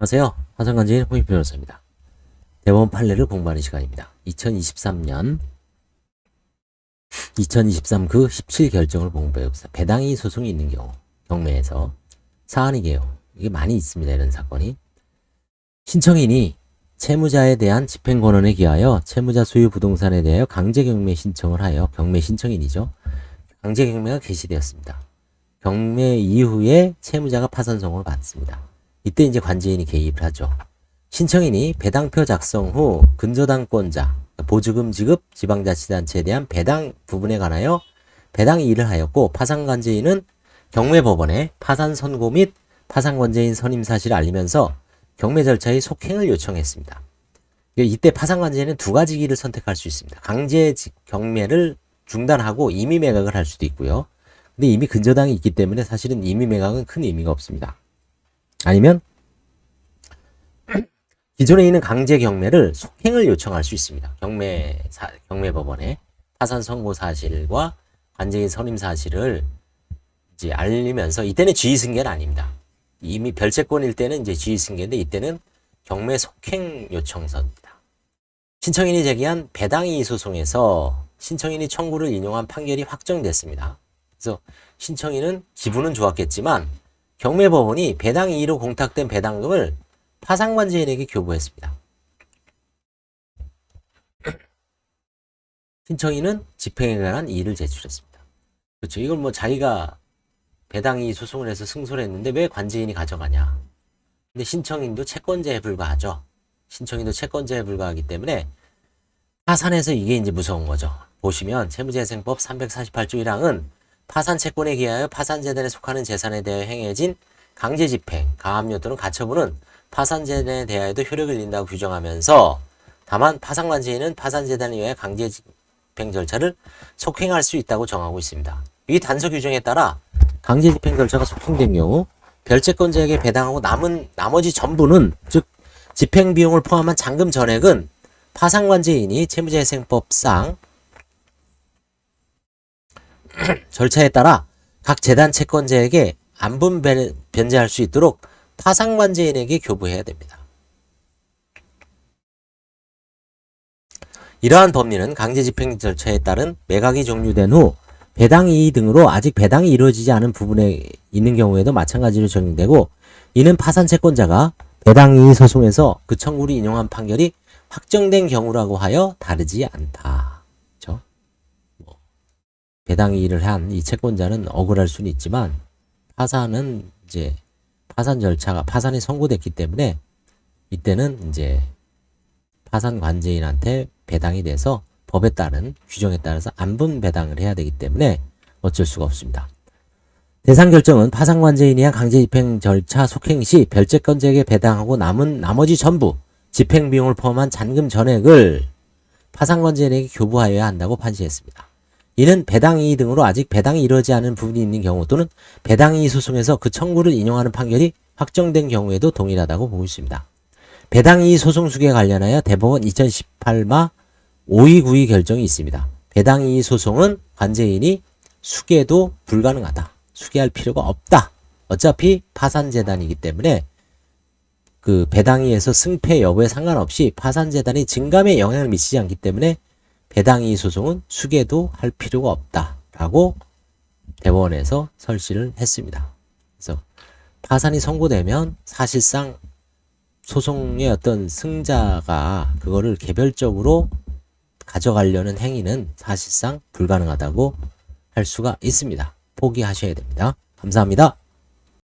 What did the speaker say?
안녕하세요. 화성관제인 홍익 변호사입니다. 대법원 판례를 공부하는 시간입니다. 2023년 2023 그 17 결정을 공부해봅시다. 배당이의 소송이 있는 경우 경매에서 사안이게요. 이게 많이 있습니다. 이런 사건이. 신청인이 채무자에 대한 집행권한에 기하여 채무자 소유 부동산에 대하여 강제경매 신청을 하여 경매 신청인이죠. 강제경매가 개시되었습니다. 경매 이후에 채무자가 파산송을 받습니다. 이때 이제 관제인이 개입을 하죠. 신청인이 배당표 작성 후 근저당권자, 보조금 지급 지방자치단체에 대한 배당 부분에 관하여 배당 이의를 하였고, 파산관제인은 경매법원에 파산 선고 및 파산관제인 선임 사실을 알리면서 경매 절차의 속행을 요청했습니다. 이때 파산관제인은 두 가지 길을 선택할 수 있습니다. 강제 경매를 중단하고 임의 매각을 할 수도 있고요. 근데 이미 근저당이 있기 때문에 사실은 임의 매각은 큰 의미가 없습니다. 아니면 기존에 있는 강제 경매를 속행을 요청할 수 있습니다. 경매법원에 파산 선고 사실과 관제인 선임 사실을 이제 알리면서, 이때는 지휘승계는 아닙니다. 이미 별채권일 때는 이제 지휘승계인데, 이때는 경매 속행 요청서입니다. 신청인이 제기한 배당이의 소송에서 신청인이 청구를 인용한 판결이 확정됐습니다. 그래서 신청인은 기분은 좋았겠지만 경매법원이 배당 이의로 공탁된 배당금을 파산관제인에게 교부했습니다. 신청인은 집행에 관한 이의를 제출했습니다. 그렇죠. 이걸 뭐 자기가 배당 이의 소송을 해서 승소를 했는데 왜 관제인이 가져가냐. 근데 신청인도 채권자에 불과하죠. 신청인도 채권자에 불과하기 때문에 파산에서 이게 이제 무서운 거죠. 보시면 채무재생법 348조 1항은 파산 채권에 기하여 파산재단에 속하는 재산에 대하여 행해진 강제집행, 가압류 또는 가처분은 파산재단에 대하여도 효력을 잃는다고 규정하면서, 다만 파산관제인은 파산재단에 의해 강제집행 절차를 속행할 수 있다고 정하고 있습니다. 이 단서 규정에 따라 강제집행 절차가 속행된 경우 별채권자에게 배당하고 남은 나머지 전부는, 즉 집행비용을 포함한 잔금 전액은 파산관제인이 채무재생법상 절차에 따라 각 재단 채권자에게 안분 변제할 수 있도록 파산관제인에게 교부해야 됩니다. 이러한 법리는 강제집행 절차에 따른 매각이 종료된 후 배당 이의 등으로 아직 배당이 이루어지지 않은 부분에 있는 경우에도 마찬가지로 적용되고, 이는 파산 채권자가 배당 이의 소송에서 그 청구를 인용한 판결이 확정된 경우라고 하여 다르지 않다. 그렇죠? 배당 이의를 한 이 채권자는 억울할 수는 있지만, 파산은 이제 파산 절차가 파산이 선고됐기 때문에 이때는 이제 파산 관제인한테 배당이 돼서 법에 따른 규정에 따라서 안분 배당을 해야 되기 때문에 어쩔 수가 없습니다. 대상 결정은 파산 관제인이 한 강제집행 절차 속행 시 별채권자에게 배당하고 남은 나머지 전부 집행 비용을 포함한 잔금 전액을 파산 관제인에게 교부하여야 한다고 판시했습니다. 이는 배당 이의 등으로 아직 배당이 이루어지지 않은 부분이 있는 경우, 또는 배당 이의 소송에서 그 청구를 인용하는 판결이 확정된 경우에도 동일하다고 보고 있습니다. 배당 이의 소송 수기에 관련하여 대법원 2018마 5292 결정이 있습니다. 배당 이의 소송은 관제인이 수계도 불가능하다. 수계할 필요가 없다. 어차피 파산재단이기 때문에 그 배당 이의에서 승패 여부에 상관없이 파산재단이 증감에 영향을 미치지 않기 때문에 배당 이의 소송은 수계도 할 필요가 없다라고 대법원에서 설시를 했습니다. 그래서 파산이 선고되면 사실상 소송의 어떤 승자가 그거를 개별적으로 가져가려는 행위는 사실상 불가능하다고 할 수가 있습니다. 포기하셔야 됩니다. 감사합니다.